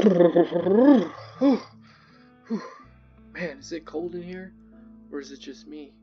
Man, is it cold in here? Or is it just me?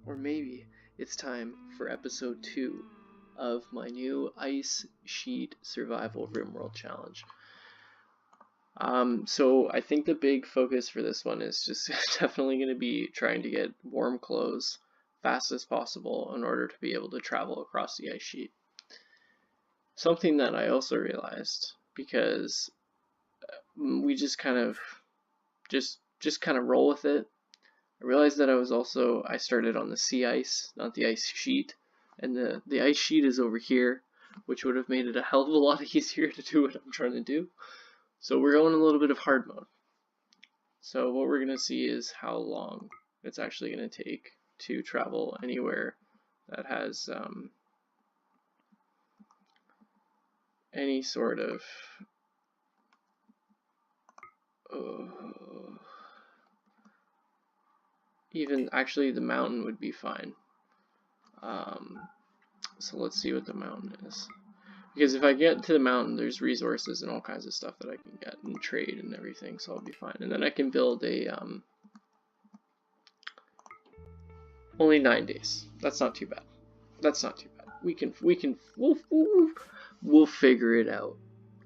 Or maybe it's time for episode 2 of my new Ice Sheet Survival Rimworld challenge. So I think the big focus for this one is just definitely going to be trying to get warm clothes fast as possible in order to be able to travel across the ice sheet. Something that I also realized, because we just kind of roll with it. I realized that I started on the sea ice, not the ice sheet, and the ice sheet is over here, which would have made it a hell of a lot easier to do what I'm trying to do. So we're going a little bit of hard mode. So what we're going to see is how long it's actually going to take to travel anywhere that has any sort of even actually the mountain would be fine. So let's see what the mountain is. Because if I get to the mountain, there's resources and all kinds of stuff that I can get and trade and everything, so I'll be fine. And then I can build a only 9 days. That's not too bad. That's not too bad. We'll figure it out.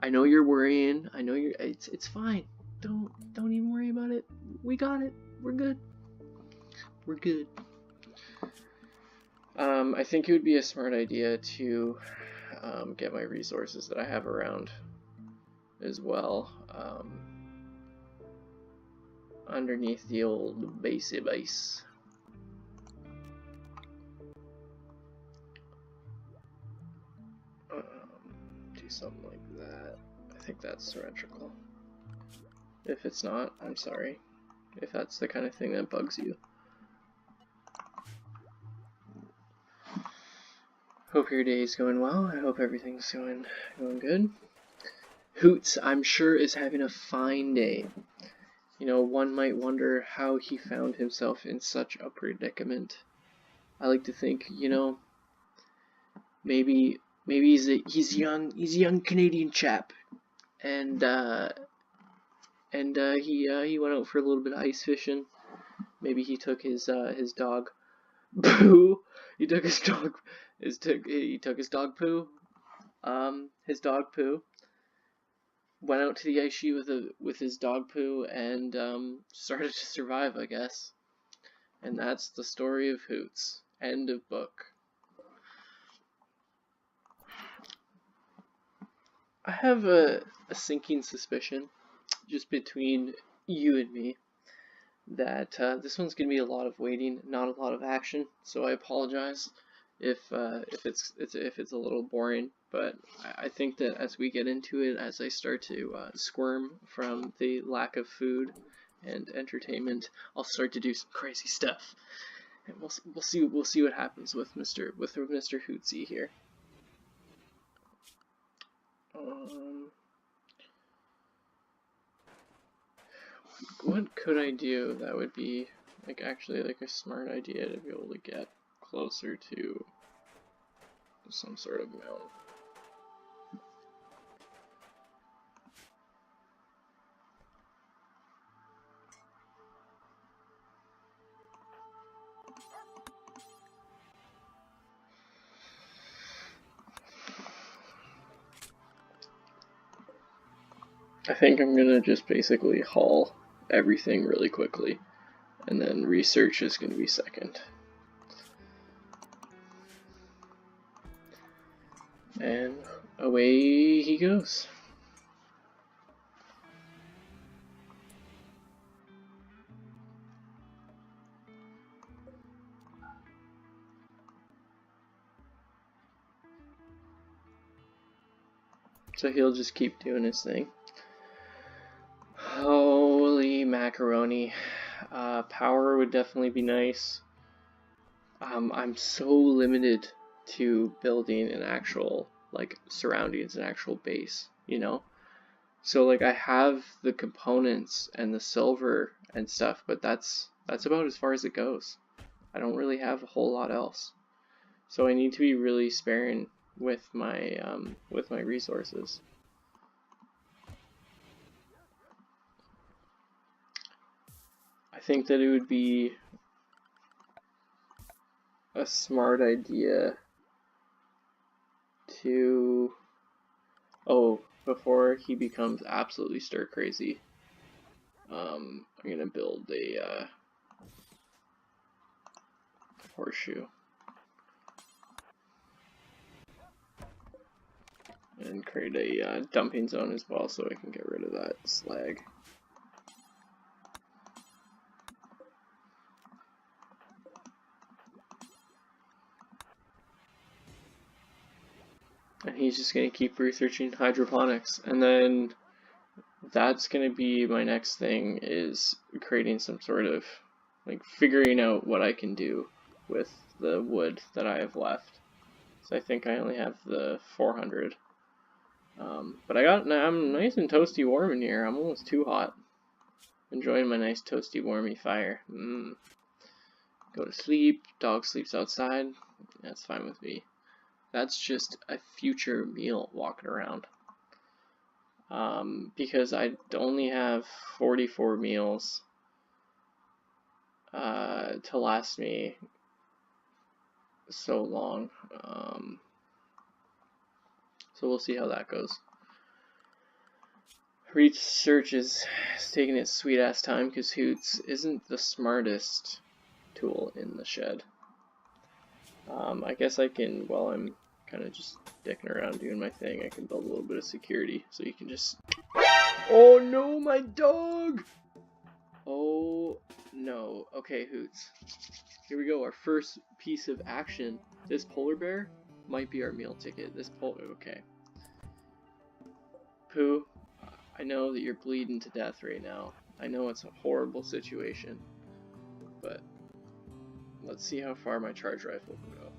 I know you're worrying. I know you're. It's fine. Don't even worry about it. We got it. We're good. We're good. I think it would be a smart idea to get my resources that I have around as well underneath the old base. Do something like that. I think that's symmetrical. If it's not, I'm sorry. If that's the kind of thing that bugs you. Hope your day is going well. I hope everything's going good. Hoots, I'm sure, is having a fine day. You know, one might wonder how he found himself in such a predicament. I like to think, you know, maybe he's a young Canadian chap, and he went out for a little bit of ice fishing. Maybe he took his dog poo. He took his dog poo. His dog poo. Went out to the ice sheet with his dog poo and started to survive, I guess. And that's the story of Hoots. End of book. I have a sinking suspicion, just between you and me, that this one's gonna be a lot of waiting, not a lot of action. So I apologize if it's a little boring. But I think that as we get into it, as I start to squirm from the lack of food and entertainment, I'll start to do some crazy stuff, and we'll see what happens with Mr. Hootsy here. What could I do that would be actually a smart idea to be able to get closer to some sort of mountain? I think I'm gonna just basically haul everything really quickly, and then research is gonna be second. And away he goes. So he'll just keep doing his thing. Holy macaroni. Power would definitely be nice. I'm so limited to building an actual surroundings, an actual base, you know? So I have the components and the silver and stuff, but that's about as far as it goes. I don't really have a whole lot else. So I need to be really sparing with my resources. I think that it would be a smart idea to, before he becomes absolutely stir crazy, I'm gonna build a horseshoe and create a dumping zone as well, so I can get rid of that slag. And he's just going to keep researching hydroponics, and then that's going to be my next thing, is creating some sort of, like, figuring out what I can do with the wood that I have left. So I think I only have the 400. But I'm nice and toasty warm in here. I'm almost too hot. Enjoying my nice toasty warmy fire. Go to sleep. Dog sleeps outside. That's fine with me. That's just a future meal walking around. Because I only have 44 meals to last me so long. So we'll see how that goes. Research is taking its sweet ass time because Hoots isn't the smartest tool in the shed. I guess I can, while I'm kind of just dicking around doing my thing, I can build a little bit of security so you can just... Oh no, my dog! Oh no. Okay, Hoots. Here we go, our first piece of action. This polar bear might be our meal ticket. Okay. Pooh, I know that you're bleeding to death right now. I know it's a horrible situation, but let's see how far my charge rifle can go.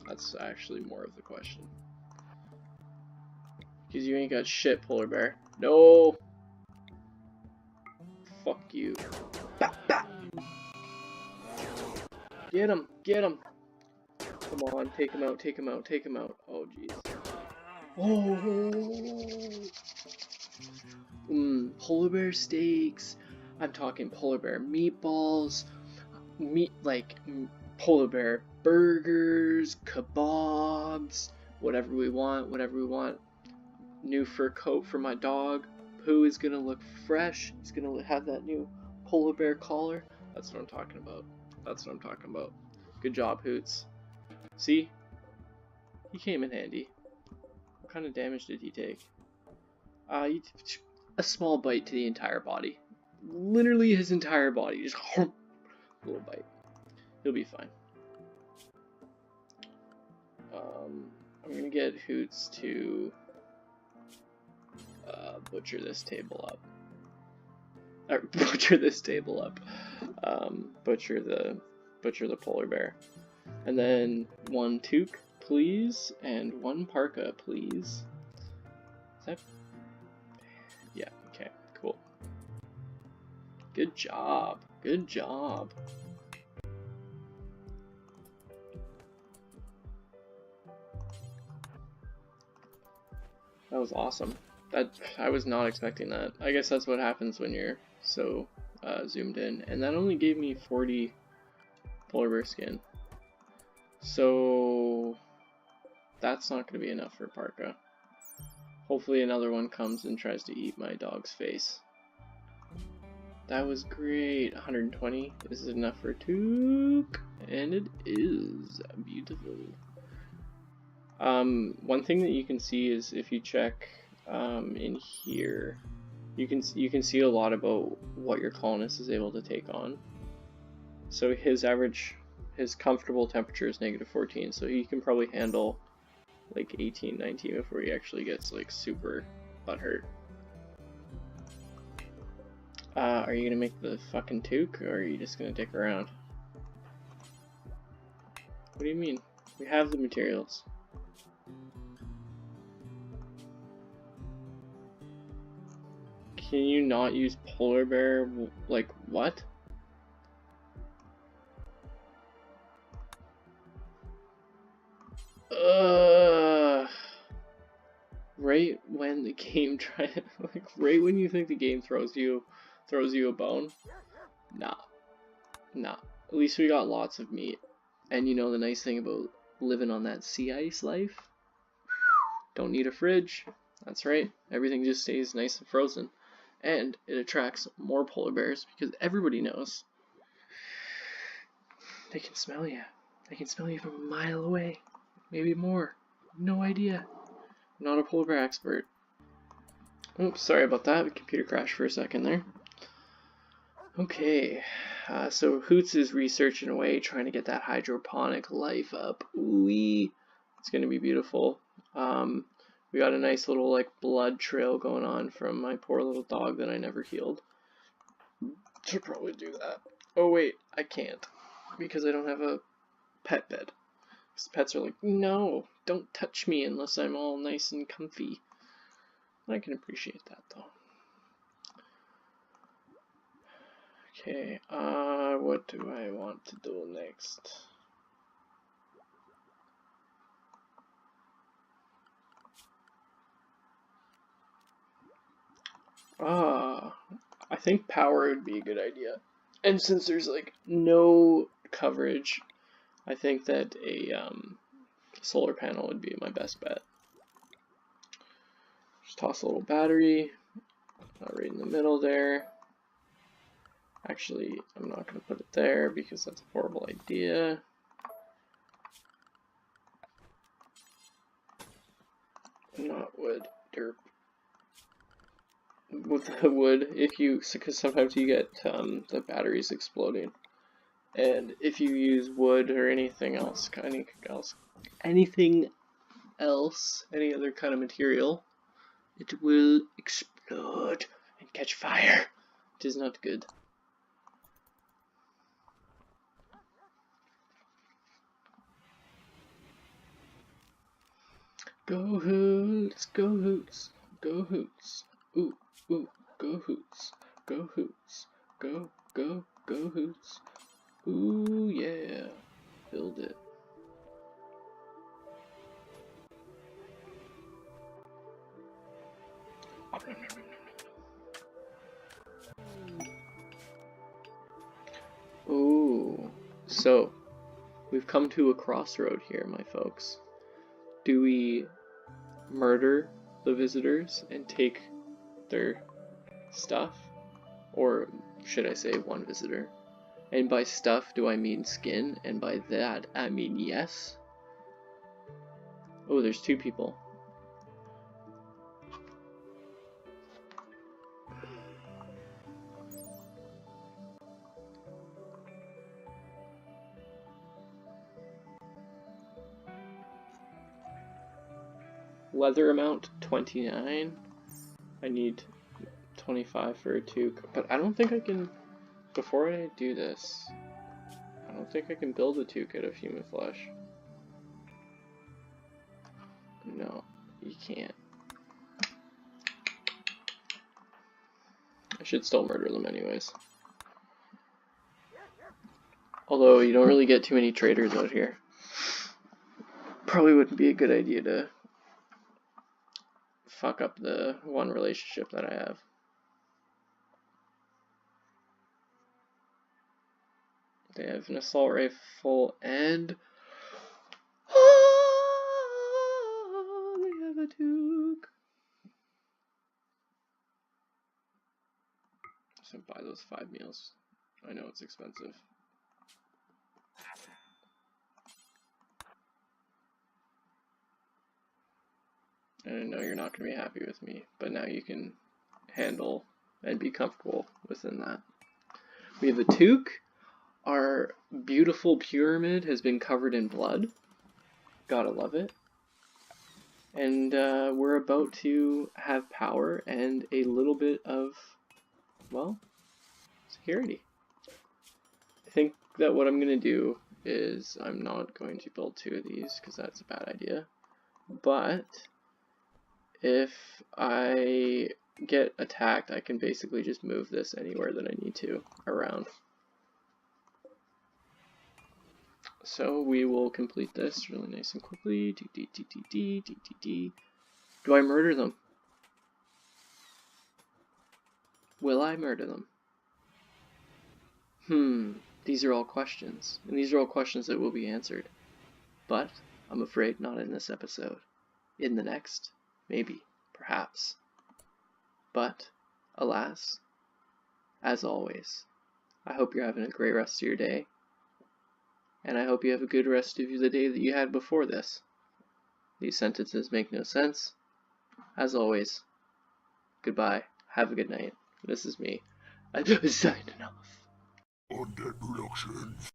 That's actually more of the question. Because you ain't got shit, polar bear. No! Fuck you. Bah, bah. Get him! Get him! Come on, take him out, take him out, take him out. Oh, jeez. Oh! Polar bear steaks. I'm talking polar bear meatballs. Polar bear burgers, kebabs, whatever we want. New fur coat for my dog. Pooh is gonna look fresh. He's gonna have that new polar bear collar. That's what I'm talking about. That's what I'm talking about. Good job, Hoots. See? He came in handy. What kind of damage did he take? A small bite to the entire body. Literally his entire body. Just a little bite. He'll be fine. I'm gonna get Hoots to butcher this table up. Or butcher this table up. Butcher the polar bear. And then 1 toque, please, and 1 parka, please. Is that? Yeah. Okay. Cool. Good job. Good job. That was awesome. I was not expecting that. I guess that's what happens when you're so zoomed in. And that only gave me 40 polar bear skin. So that's not going to be enough for parka. Hopefully another one comes and tries to eat my dog's face. That was great. 120. This is enough for toque. And it is beautiful. One thing that you can see is if you check in here, you can see a lot about what your colonist is able to take on. So his comfortable temperature is -14, so he can probably handle like 18, 19 before he actually gets like super butthurt. Are you gonna make the fucking toque, or are you just gonna dick around? What do you mean? We have the materials. Can you not use polar bear? Like, what? Right when the game right when you think the game throws you a bone? Nah. Nah, at least we got lots of meat. And you know the nice thing about living on that sea ice life? Don't need a fridge. That's right, everything just stays nice and frozen. And it attracts more polar bears because everybody knows they can smell you. They can smell you from a mile away, maybe more. No idea. I'm not a polar bear expert. Oops, sorry about that. The computer crashed for a second there. Okay, so Hoots is researching away, trying to get that hydroponic life up. Ooh-wee. It's gonna be beautiful. We got a nice little like blood trail going on from my poor little dog that I never healed. Should probably do that. Oh wait, I can't because I don't have a pet bed. Because pets are like, no, don't touch me unless I'm all nice and comfy. I can appreciate that though. Okay, what do I want to do next? I think power would be a good idea. And since there's like no coverage, I think that a solar panel would be my best bet. Just toss a little battery right in the middle there. Actually, I'm not going to put it there because that's a horrible idea. Not wood, derp. With the wood, because sometimes you get the batteries exploding, and if you use wood or anything else, any other kind of material, it will explode and catch fire. It is not good. Go Hoots, go Hoots, go Hoots. Ooh, ooh, go Hoots, go Hoots, go Hoots. Ooh, yeah, build it. Ooh, so we've come to a crossroad here, my folks. Do we murder the visitors and take their stuff? Or should I say one visitor? And by stuff, do I mean skin? And by that, I mean yes. Oh, there's two people. Leather amount 29. I need 25 for a toque, but I don't think I can. Before I do this, I don't think I can build a toque out of human flesh. No, you can't. I should still murder them anyways. Although you don't really get too many traders out here. Probably wouldn't be a good idea to fuck up the one relationship that I have. They have an assault rifle and they have a toque. So buy those 5 meals. I know it's expensive. And I know you're not going to be happy with me, but now you can handle and be comfortable within that. We have a toque. Our beautiful pyramid has been covered in blood. Gotta love it. And we're about to have power and a little bit of, well, security. I think that what I'm going to do is I'm not going to build 2 of these because that's a bad idea. But if I get attacked, I can basically just move this anywhere that I need to around. So we will complete this really nice and quickly. Do I murder them? Will I murder them? These are all questions, and these are all questions that will be answered. But I'm afraid not in this episode. In the next, maybe, perhaps. But, alas, as always, I hope you're having a great rest of your day, and I hope you have a good rest of the day that you had before this. These sentences make no sense. As always, goodbye, have a good night. This is me. I'm signing off. Undead Productions.